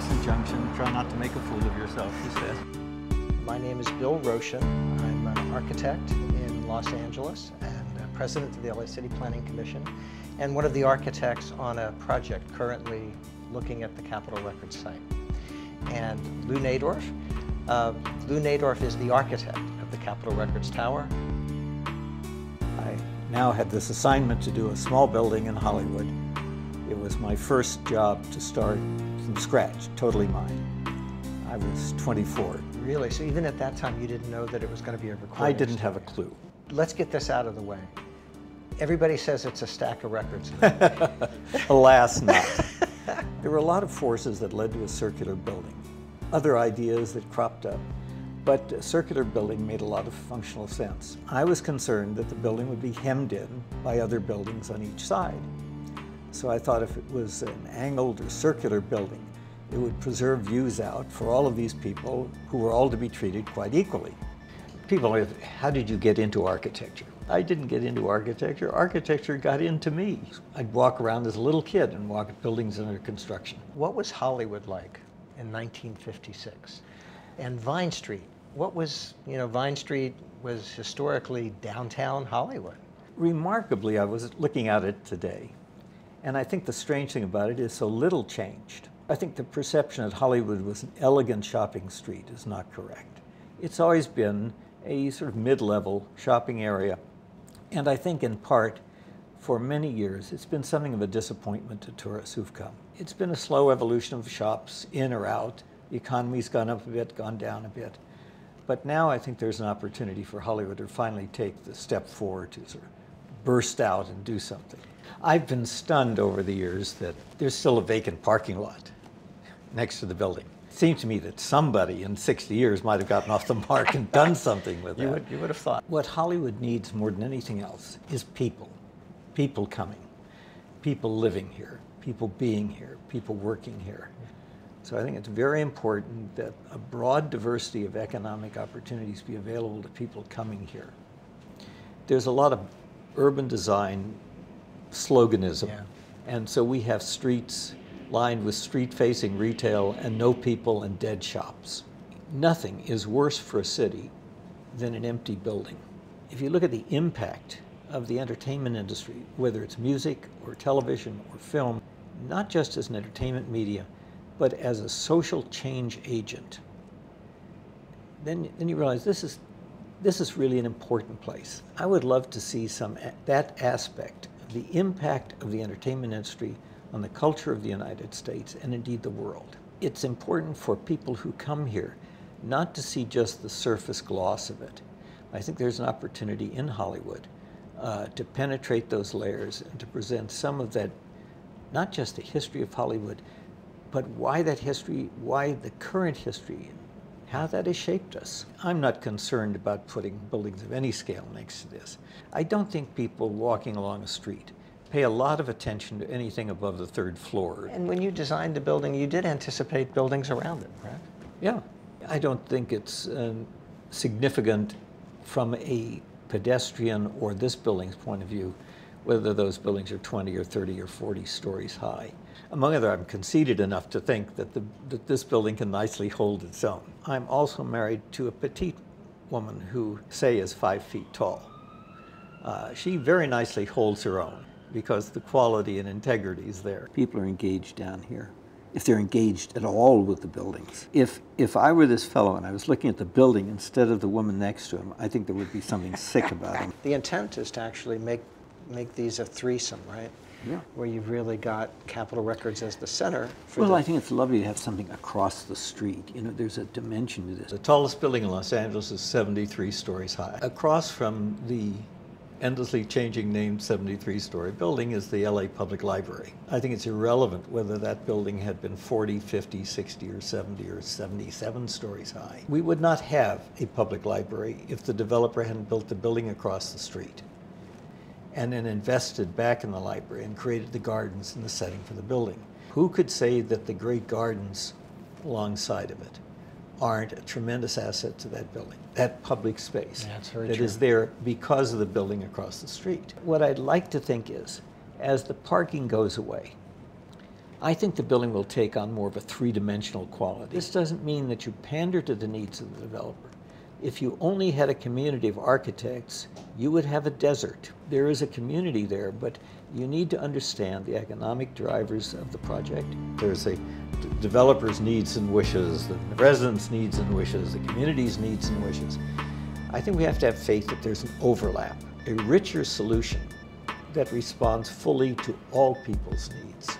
Crescent Junction. Try not to make a fool of yourself, he says. My name is Bill Roschen. I'm an architect in Los Angeles and president of the LA City Planning Commission, and one of the architects on a project currently looking at the Capitol Records site. And Lou Naidorf is the architect of the Capitol Records Tower. I now had this assignment to do a small building in Hollywood. It was my first job to start from scratch, totally mine. I was 24. Really? So even at that time you didn't know that it was going to be a recording I didn't studio. have a clue. Let's get this out of the way. Everybody says it's a stack of records. Alas, not. There were a lot of forces that led to a circular building. Other ideas that cropped up, but a circular building made a lot of functional sense. I was concerned that the building would be hemmed in by other buildings on each side. So I thought if it was an angled or circular building, it would preserve views out for all of these people who were all to be treated quite equally. People ask, how did you get into architecture? I didn't get into architecture. Architecture got into me. I'd walk around as a little kid and walk at buildings under construction. What was Hollywood like in 1956? And Vine Street, what was, Vine Street was historically downtown Hollywood. Remarkably, I was looking at it today, and I think the strange thing about it is so little changed. I think the perception that Hollywood was an elegant shopping street is not correct. It's always been a sort of mid-level shopping area, and I think in part, for many years, it's been something of a disappointment to tourists who've come. It's been a slow evolution of shops in or out. The economy's gone up a bit, gone down a bit. But now I think there's an opportunity for Hollywood to finally take the step forward to sort of burst out and do something. I've been stunned over the years that there's still a vacant parking lot next to the building. It seems to me that somebody in 60 years might have gotten off the mark and done something with that. You would have thought. What Hollywood needs more than anything else is people. People coming, people living here, people being here, people working here. So I think it's very important that a broad diversity of economic opportunities be available to people coming here. There's a lot of urban design sloganism, and so we have streets lined with street-facing retail and no people and dead shops. Nothing is worse for a city than an empty building. If you look at the impact of the entertainment industry, whether it's music or television or film, not just as an entertainment media, but as a social change agent, then you realize this is really an important place. I would love to see that aspect of the impact of the entertainment industry on the culture of the United States and indeed the world. It's important for people who come here not to see just the surface gloss of it. I think there's an opportunity in Hollywood to penetrate those layers and to present some of that, not just the history of Hollywood, but why that history, why the current history, how that has shaped us. I'm not concerned about putting buildings of any scale next to this. I don't think people walking along a street pay a lot of attention to anything above the third floor. And when you designed the building, you did anticipate buildings around it, right? Yeah. I don't think it's significant from a pedestrian or this building's point of view, whether those buildings are 20 or 30 or 40 stories high. Among other, I'm conceited enough to think that this building can nicely hold its own. I'm also married to a petite woman who, say, is 5 feet tall. She very nicely holds her own because the quality and integrity is there. People are engaged down here, if they're engaged at all with the buildings. If I were this fellow and I was looking at the building instead of the woman next to him, I think there would be something sick about him. The intent is to actually make these a threesome, right? Yeah. Where you've really got Capitol Records as the center. Well, I think it's lovely to have something across the street. There's a dimension to this. The tallest building in Los Angeles is 73 stories high. Across from the endlessly changing named 73-story building is the LA Public Library. I think it's irrelevant whether that building had been 40, 50, 60, or 70, or 77 stories high. We would not have a public library if the developer hadn't built the building across the street and then invested back in the library and created the gardens and the setting for the building. Who could say that the great gardens alongside of it aren't a tremendous asset to that building, that public space that is there because of the building across the street? What I'd like to think is, as the parking goes away, I think the building will take on more of a three-dimensional quality. This doesn't mean that you pander to the needs of the developer. If you only had a community of architects, you would have a desert. There is a community there, but you need to understand the economic drivers of the project. There's a developer's needs and wishes, the residents' needs and wishes, the community's needs and wishes. I think we have to have faith that there's an overlap, a richer solution that responds fully to all people's needs.